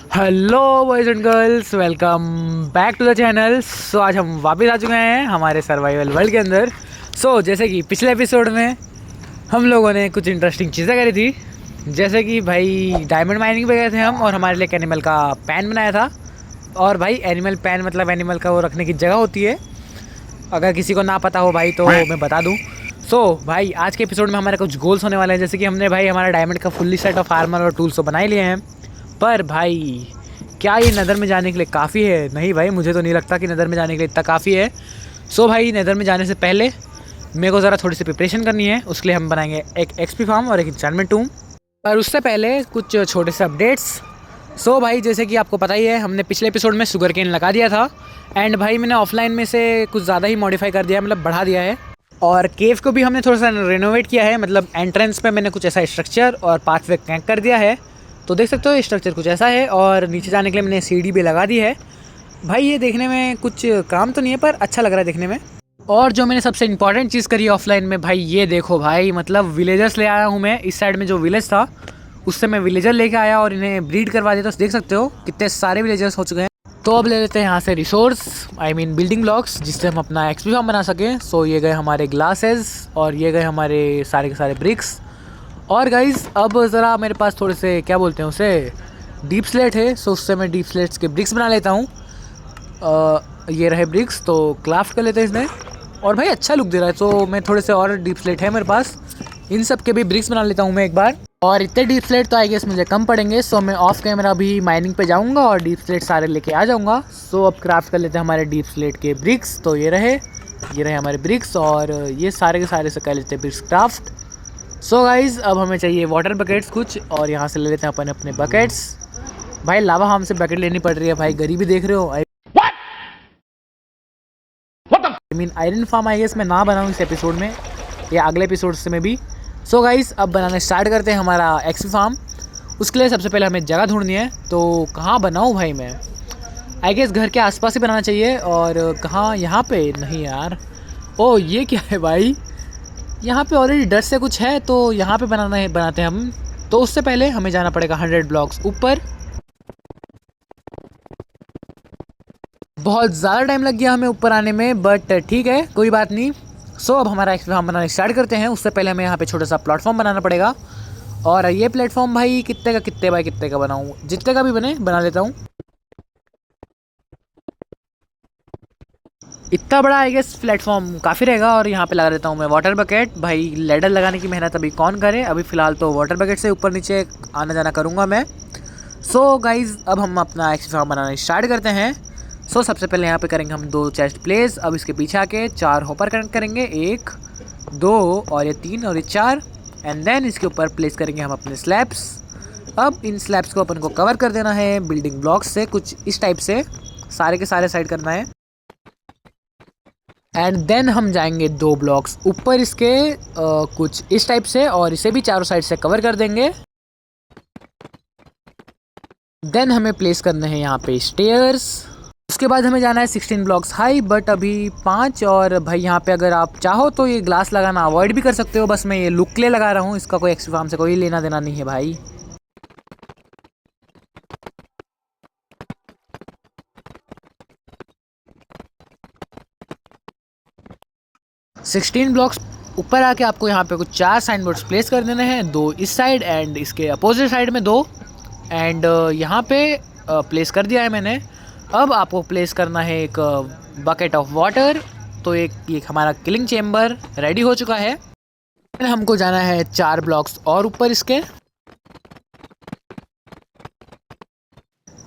Hello boys and girls, welcome back to the channel. So आज हम वापस आ चुके हैं हमारे सर्वाइवल वर्ल्ड के अंदर। जैसे कि पिछले एपिसोड में हम लोगों ने कुछ इंटरेस्टिंग चीज़ें करी थी, जैसे कि भाई डायमंड माइनिंग पे गए थे हम और हमारे लिए एक एनिमल का पैन बनाया था। और भाई एनिमल पैन मतलब एनिमल का वो रखने की जगह होती है। अगर किसी को ना पता हो भाई तो मैं बता दूँ। भाई आज के एपिसोड में हमारे कुछ गोल्स होने वाले हैं, जैसे कि हमने भाई हमारा डायमंड का फुल्ली सेट ऑफ आर्मर और टूल्स तो बना ही लिए हैं। पर भाई क्या ये नदर में जाने के लिए काफ़ी है? नहीं भाई, मुझे तो नहीं लगता कि नदर में जाने के लिए इतना काफ़ी है। भाई नदर में जाने से पहले मेरे को ज़रा थोड़ी सी प्रिपरेशन करनी है। उसके लिए हम बनाएंगे एक एक्सपी फार्म और एक इंचार्टमेंट टूम। पर उससे पहले कुछ छोटे से अपडेट्स। भाई जैसे कि आपको पता ही है, हमने पिछले एपिसोड में शुगर केन लगा दिया था। एंड भाई मैंने ऑफलाइन में से कुछ ज़्यादा ही मॉडिफाई कर दिया, मतलब बढ़ा दिया है। और केव को भी हमने थोड़ा सा रेनोवेट किया है, मतलब एंट्रेंस पे मैंने कुछ ऐसा स्ट्रक्चर और पाथवे कनेक्ट कर दिया है। तो देख सकते हो स्ट्रक्चर कुछ ऐसा है। और नीचे जाने के लिए मैंने सीढ़ी भी लगा दी है। भाई ये देखने में कुछ काम तो नहीं है, पर अच्छा लग रहा है देखने में। और जो मैंने सबसे इंपॉर्टेंट चीज़ करी ऑफलाइन में, भाई ये देखो भाई, मतलब विलेजर्स ले आया हूँ मैं। इस साइड में जो विलेज था उससे मैं विलेजर लेके आया और इन्हें ब्रीड करवा दिया। तो देख सकते हो कितने सारे विलेजर्स हो चुके हैं। तो अब ले लेते हैं यहाँ से resource, I mean building blocks, जिससे हम अपना एक्सपी फार्म बना सकें। ये गए हमारे ग्लासेस और ये गए हमारे सारे के सारे ब्रिक्स। और गाइज़ अब ज़रा मेरे पास थोड़े से क्या बोलते हैं उसे, डीप स्लेट है। उससे मैं डीप स्लेट्स के ब्रिक्स बना लेता हूँ। ये रहे ब्रिक्स, तो क्राफ्ट कर लेते हैं इसमें। और भाई अच्छा लुक दे रहा है, तो मैं थोड़े से और डीप स्लेट है मेरे पास, इन सब के भी ब्रिक्स बना लेता हूँ मैं एक बार। और इतने डीप स्लेट तो आई गेस मुझे कम पड़ेंगे। मैं ऑफ कैमरा भी माइनिंग पे जाऊँगा और डीप स्लेट सारे लेके आ जाऊँगा। अब क्राफ्ट कर लेते हैं हमारे डीप स्लेट के ब्रिक्स। तो ये रहे हमारे ब्रिक्स, और ये सारे के सारे से कर लेते हैं ब्रिक्स क्राफ्ट। गाइज़ अब हमें चाहिए वाटर बकेट्स कुछ, और यहाँ से ले लेते हैं अपन अपने बकेट्स। भाई लावा हमसे बकेट लेनी पड़ रही है भाई, गरीबी देख रहे हो। I mean iron farm I guess मैं ना बनाऊँ इस एपिसोड में या अगले एपिसोड से में भी। गाइज़ अब बनाना स्टार्ट करते हैं हमारा एक्सपी फार्म। उसके लिए सबसे पहले हमें जगह ढूंढनी है। तो कहाँ बनाऊँ भाई मैं? आई गेस घर के आसपास ही बनाना चाहिए। और कहाँ? यहाँ पे नहीं यार। ओ ये क्या है भाई, यहाँ पे ऑलरेडी डस्ट से कुछ है, तो यहाँ पे बनाते हैं हम। तो उससे पहले हमें जाना पड़ेगा 100 ब्लॉक्स ऊपर। बहुत ज़्यादा टाइम लग गया हमें ऊपर आने में, बट ठीक है कोई बात नहीं। अब हमारा एक्सपी फार्म बनाना स्टार्ट करते हैं। उससे पहले हमें यहाँ पे छोटा सा प्लेटफॉर्म बनाना पड़ेगा। और ये प्लेटफॉर्म भाई कितने बाय कितने का बनाऊँ? जितने का भी बना लेता हूँ। इतना बड़ा आई गेस प्लेटफॉर्म काफ़ी रहेगा। और यहाँ पे लगा देता हूँ मैं वाटर बकेट। भाई लेडर लगाने की मेहनत अभी कौन करे, अभी फ़िलहाल तो वाटर बकेट से ऊपर नीचे आना जाना करूँगा मैं। गाइज़ अब हम अपना एक्सपी फार्म बनाना स्टार्ट करते हैं। सबसे पहले यहाँ पे करेंगे हम 2 चेस्ट प्लेस। अब इसके पीछे आके 4 हॉपर कनेक्ट करेंगे, 1 2 और ये 3 और ये 4। एंड देन इसके ऊपर प्लेस करेंगे हम अपने स्लैब्स। अब इन स्लैब्स को अपन को कवर कर देना है बिल्डिंग ब्लॉक्स से, कुछ इस टाइप से सारे के सारे साइड करना है। एंड देन हम जाएंगे 2 ब्लॉक्स ऊपर इसके, कुछ इस टाइप से, और इसे भी चारों साइड से कवर कर देंगे। देन हमें प्लेस करने हैं यहाँ पे स्टेयर्स। उसके बाद हमें जाना है 16 ब्लॉक्स हाई, बट अभी 5। और भाई यहाँ पे अगर आप चाहो तो ये ग्लास लगाना अवॉइड भी कर सकते हो, बस मैं ये लुक के लिए लगा रहा हूँ, इसका कोई एक्सपी फार्म से कोई लेना देना नहीं है भाई। सिक्सटीन ब्लॉक्स ऊपर आके आपको यहाँ पे कुछ 4 साइन बोर्ड्स प्लेस कर देने हैं, 2 इस साइड एंड इसके अपोजिट साइड में 2। एंड यहाँ पे प्लेस कर दिया है मैंने। अब आपको प्लेस करना है एक बकेट ऑफ वाटर। तो एक हमारा किलिंग चेम्बर रेडी हो चुका है। हमको जाना है 4 ब्लॉक्स और ऊपर इसके।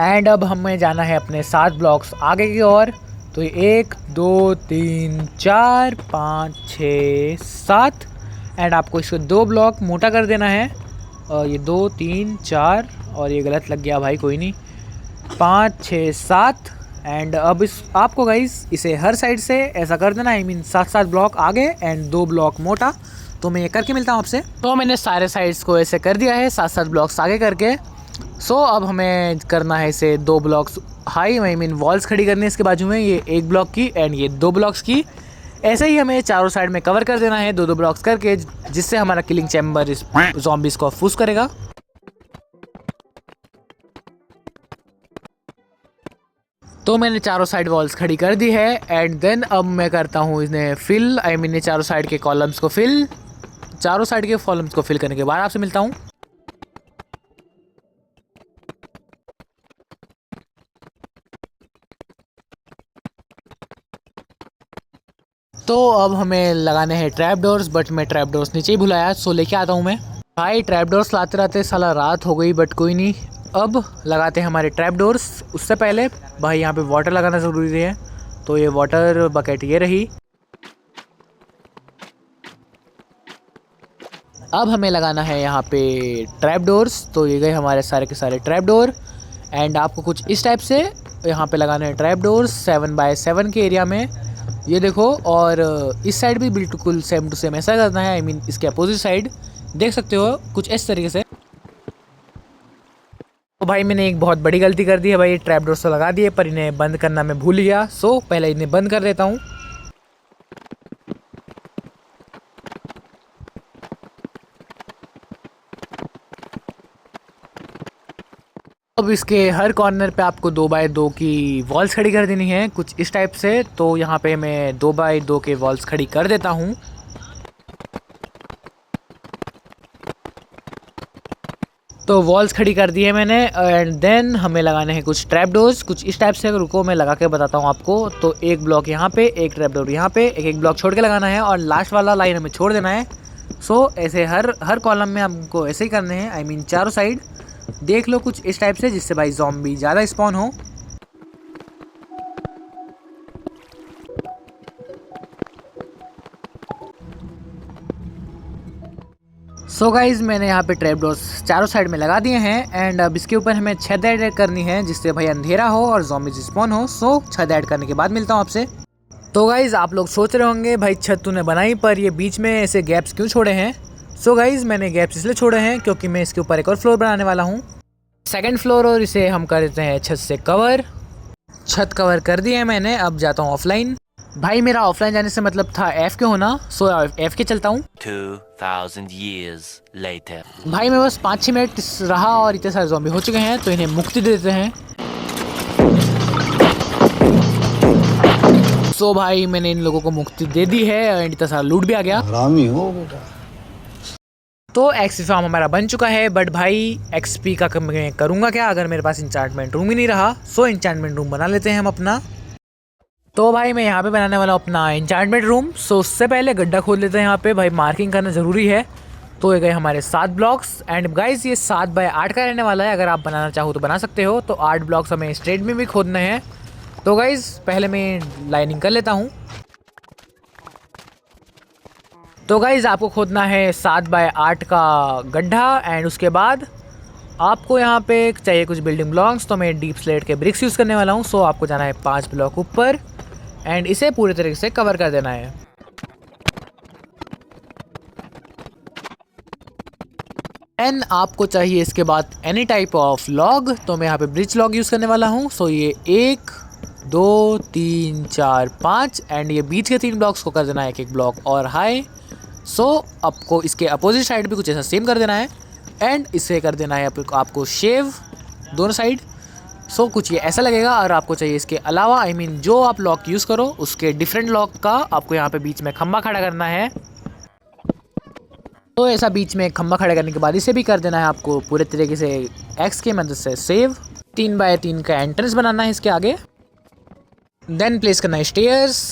एंड अब हमें जाना है अपने 7 ब्लॉक्स आगे की ओर। तो 1 2 3 4 5 6 7। एंड आपको इसको 2 ब्लॉक मोटा कर देना है। ये 2 3 4 और ये गलत लग गया भाई, कोई नहीं, 5 6 7। एंड अब आपको गाइस इसे हर साइड से ऐसा कर देना, आई मीन 7 ब्लॉक आगे एंड 2 ब्लॉक मोटा। तो मैं ये करके मिलता हूँ आपसे। तो मैंने सारे साइड्स को ऐसे कर दिया है 7 ब्लॉक्स आगे करके। अब हमें करना है इसे 2 blocks high, I mean walls खड़ी करनी है इसके बाजू में, ये 1 ब्लॉक की एंड ये 2 ब्लॉक्स की। ऐसे ही हमें चारों साइड में कवर कर देना है 2 ब्लॉक्स करके, जिससे हमारा किलिंग चैम्बर इस ज़ॉम्बीज़ को फूस करेगा। तो मैंने चारों साइड वॉल्स खड़ी कर दी है एंड देन अब मैं करता हूँ इन्हें फिल, आई मीन चारों साइड के कॉलम्स को फिल। चारों साइड के कॉलम्स को फिल करने के बाद आपसे मिलता हूँ। तो अब हमें लगाने हैं ट्रैप डोर्स, बट मैं ट्रैप डोर्स नीचे ही भुलाया, सो लेके आता हूँ मैं। भाई ट्रैप डोर्स लाते लाते साला रात हो गई, बट कोई नहीं, अब लगाते हैं हमारे ट्रैप डोर्स। उससे पहले भाई यहाँ पे वाटर लगाना ज़रूरी है, तो ये वाटर बकेट ये रही। अब हमें लगाना है यहाँ पे ट्रैप डोर्स, तो ये गए हमारे सारे के सारे ट्रैप डोर। एंड आपको कुछ इस टाइप से यहाँ पे लगाने हैं ट्रैप डोर्स 7x7 के एरिया में, ये देखो। और इस साइड भी बिल्कुल सेम टू सेम ऐसा करना है, आई मीन इसके अपोजिट साइड देख सकते हो कुछ इस तरीके से। तो भाई मैंने एक बहुत बड़ी गलती कर दी है भाई, ट्रैप डोर्स तो लगा दिए पर इन्हें बंद करना मैं भूल गया, सो पहले इन्हें बंद कर देता हूँ। अब इसके हर कॉर्नर पे आपको 2x2 की वॉल्स खड़ी कर देनी है कुछ इस टाइप से, तो यहाँ पे मैं 2x2 के वॉल्स खड़ी कर देता हूँ। तो वॉल्स खड़ी कर दी है मैंने एंड देन हमें लगाने हैं कुछ ट्रैप डोर्स कुछ इस टाइप से। रुको मैं लगा के बताता हूँ आपको। तो एक ब्लॉक यहाँ पे, एक ट्रैप डोर यहाँ पे, एक एक ब्लॉक छोड़ के लगाना है और लास्ट वाला लाइन हमें छोड़ देना है। सो ऐसे हर कॉलम में हमको ऐसे ही करने हैं, आई मीन चारों साइड देख लो कुछ इस टाइप से, जिससे भाई ज़ॉम्बी ज़्यादा स्पॉन हो। सो गाइज मैंने यहाँ पे ट्रैप डोर्स चारों साइड में लगा दिए हैं एंड अब इसके ऊपर हमें छत ऐड करनी है, जिससे भाई अंधेरा हो और ज़ॉम्बी स्पॉन हो। सो छत ऐड करने के बाद मिलता हूँ आपसे। तो गाइज आप लोग सोच रहे होंगे भाई छत तूने बनाई पर ये बीच में ऐसे गैप्स क्यों छोड़े हैं। सो गाइज मैंने गैप्स इसलिए छोड़े हैं क्योंकि मैं इसके ऊपर एक और फ्लोर बनाने वाला हूँ, सेकंड फ्लोर, और इसे हम कर देते हैं छत से कवर। छत कवर कर दिया है मैंने, अब जाता हूँ ऑफलाइन। भाई मेरा ऑफलाइन जाने से मतलब था एफ के होना, सो एफ के चलता हूँ। 2000 years later. भाई मैं बस 5-6 मिनट रहा और इतने सारे ज़ॉम्बी हो चुके हैं, तो इन्हें मुक्ति दे देते हैं। सो भाई मैंने इन लोगों को मुक्ति दे दी है एंड इतना सारा लूट भी आ गया। हरामी हो बेटा। तो एक्सपी फार्म हमारा बन चुका है, बट भाई एक्सपी का मैं करूँगा क्या अगर मेरे पास इंचार्टमेंट रूम ही नहीं रहा। सो इंचार्टमेंट रूम बना लेते हैं हम अपना। तो भाई मैं यहाँ पे बनाने वाला हूँ अपना इंचार्टमेंट रूम। सो उससे पहले गड्ढा खोद लेते हैं यहाँ पे, भाई मार्किंग करना ज़रूरी है। तो ये गए हमारे 7 ब्लॉक्स एंड गाइस ये 7x8 का रहने वाला है, अगर आप बनाना चाहो तो बना सकते हो। तो 8 ब्लॉक्स हमें स्ट्रेट में भी खोदने हैं। तो गाइस पहले मैं लाइनिंग कर लेता हूँ। तो गाइस आपको खोदना है 7x8 का गड्ढा एंड उसके बाद आपको यहाँ पे चाहिए कुछ बिल्डिंग ब्लॉक्स, तो मैं डीप स्लेट के ब्रिक्स यूज़ करने वाला हूँ। सो आपको जाना है 5 ब्लॉक ऊपर एंड इसे पूरी तरीके से कवर कर देना है। एंड आपको चाहिए इसके बाद एनी टाइप ऑफ लॉग, तो मैं यहाँ पे ब्रिज लॉग यूज़ करने वाला हूँ। सो ये 1 2 3 4 5 एंड ये बीच के 3 ब्लॉक्स को कर देना है एक एक ब्लॉक और हाई। सो आपको इसके अपोजिट साइड भी कुछ ऐसा सेम कर देना है एंड इसे कर देना है आपको शेव दोनों साइड। सो कुछ ये ऐसा लगेगा। और आपको चाहिए इसके अलावा आई मीन जो आप लॉक यूज़ करो उसके डिफरेंट लॉक का आपको यहाँ पे बीच में खंबा खड़ा करना है। तो ऐसा बीच में खंबा खड़ा करने के बाद इसे भी कर देना है आपको पूरे तरीके से एक्स के मदद से सेव। 3x3 का एंट्रेंस बनाना है इसके आगे, देन प्लेस करना है स्टेयर्स।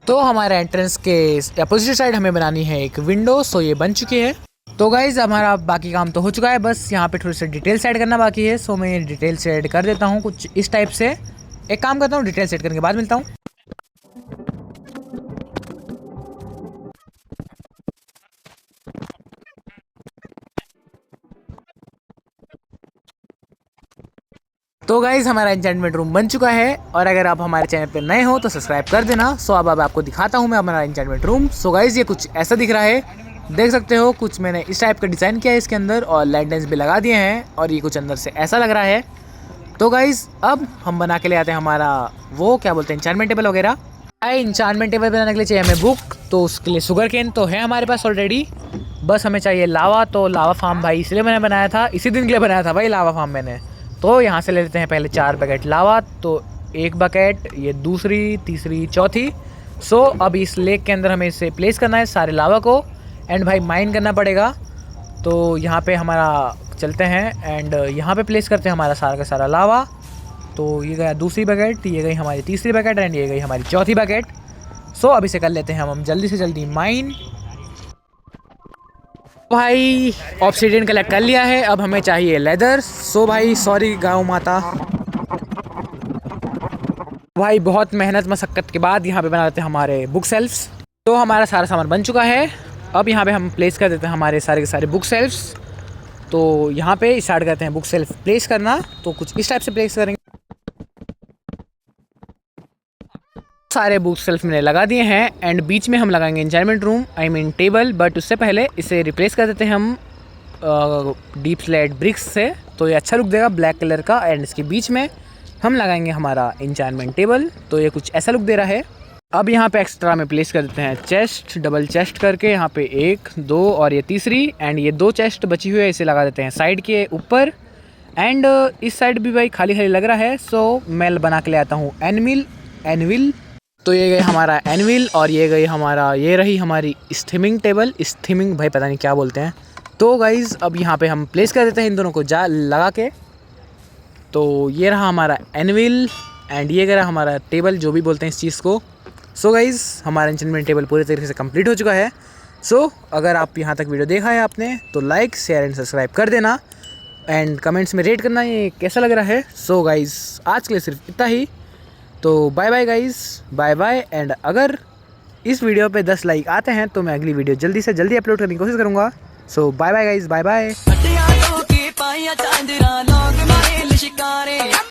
तो हमारे एंट्रेंस के अपोजिट साइड हमें बनानी है एक विंडो। सो ये बन चुकी है। तो गाइज हमारा बाकी काम तो हो चुका है, बस यहाँ पे थोड़ी सी डिटेल्स ऐड करना बाकी है। सो मैं डिटेल्स ऐड कर देता हूँ कुछ इस टाइप से। एक काम करता हूँ डिटेल्स ऐड करने के बाद मिलता हूँ। तो गाइज हमारा एन्चेंटमेंट रूम बन चुका है और अगर आप हमारे चैनल पे नए हो तो सब्सक्राइब कर देना। सो अब आपको दिखाता हूँ मैं हमारा एन्चेंटमेंट रूम। सो गाइज ये कुछ ऐसा दिख रहा है, देख सकते हो कुछ मैंने इस टाइप का डिज़ाइन किया है इसके अंदर और लैंटर्न्स भी लगा दिए हैं और ये कुछ अंदर से ऐसा लग रहा है। तो गाइज अब हम बना के ले आते हैं हमारा वो क्या बोलते हैं इंचार्टमेंट टेबल वगैरह। इंचार्टमेंट टेबल बनाने के लिए चाहिए हमें बुक, तो उसके लिए शुगर केन तो है हमारे पास ऑलरेडी। बस हमें चाहिए लावा, तो लावा फार्म भाई इसलिए मैंने बनाया था, इसी दिन के लिए बनाया था भाई लावा फार्म मैंने। तो यहाँ से ले लेते हैं पहले 4 पैकेट लावा। तो एक बकेट, ये दूसरी, तीसरी, चौथी। सो अब इस लेक के अंदर हमें इसे प्लेस करना है सारे लावा को, एंड भाई माइन करना पड़ेगा। तो यहाँ पे हमारा चलते हैं एंड यहाँ पे प्लेस करते हैं हमारा सारा का सारा लावा। तो ये गया दूसरी बकेट, ये गई हमारी तीसरी बकेट एंड ये गई हमारी चौथी बकेट। सो अब इसे कर लेते हैं हम जल्दी से जल्दी माइन। भाई ऑब्सीडियन कलेक्ट कर लिया है, अब हमें चाहिए लेदर। सो भाई सॉरी गाँव माता, भाई बहुत मेहनत मशक्क़त के बाद यहाँ पे बना देते हैं हमारे बुक सेल्फ्स। तो हमारा सारा सामान बन चुका है, अब यहाँ पे हम प्लेस कर देते हैं हमारे सारे के सारे बुक सेल्फ्स। तो यहाँ पे स्टार्ट करते हैं बुक सेल्फ प्लेस करना। तो कुछ इस टाइप से प्लेस करेंगे। सारे बुक सेल्फ मैंने लगा दिए हैं एंड बीच में हम लगाएंगे एन्चायरमेंट room, I mean table. But उससे पहले इसे रिप्लेस कर देते हैं हम डीप स्लेट ब्रिक्स से। तो ये अच्छा लुक देगा ब्लैक कलर का, एंड इसके बीच में हम लगाएंगे हमारा एन्चायरमेंट टेबल। तो ये कुछ ऐसा लुक दे रहा है। अब यहाँ पे एक्स्ट्रा में प्लेस कर देते हैं चेस्ट, डबल चेस्ट करके। यहाँ पे 1, 2 और ये तीसरी, एंड ये 2 चेस्ट बची हुई है, इसे लगा देते हैं साइड के ऊपर। एंड इस साइड भी भाई खाली खाली लग रहा है। सो मैं बना के ले आता हूँ एनविल। तो ये गए हमारा एनविल और ये गई हमारा, ये रही हमारी स्थिमिंग टेबल। स्थिमिंग भाई पता नहीं क्या बोलते हैं। तो गाइज़ अब यहाँ पे हम प्लेस कर देते हैं इन दोनों को लगा के। तो ये रहा हमारा एनविल एंड ये रहा हमारा टेबल, जो भी बोलते हैं इस चीज़ को। सो गाइज़ हमारा एन्चायरमेंट टेबल पूरी तरीके से कंप्लीट हो चुका है। सो अगर आप यहाँ तक वीडियो देखा है आपने तो लाइक, शेयर एंड सब्सक्राइब कर देना, एंड कमेंट्स में रेट करना ये कैसा लग रहा है। सो गाइज़ आज के लिए सिर्फ इतना ही। तो bye bye guys, bye bye. And अगर इस वीडियो पे 10 लाइक आते हैं तो मैं अगली वीडियो जल्दी से जल्दी अपलोड करने की कोशिश करूँगा। So bye bye guys, bye bye.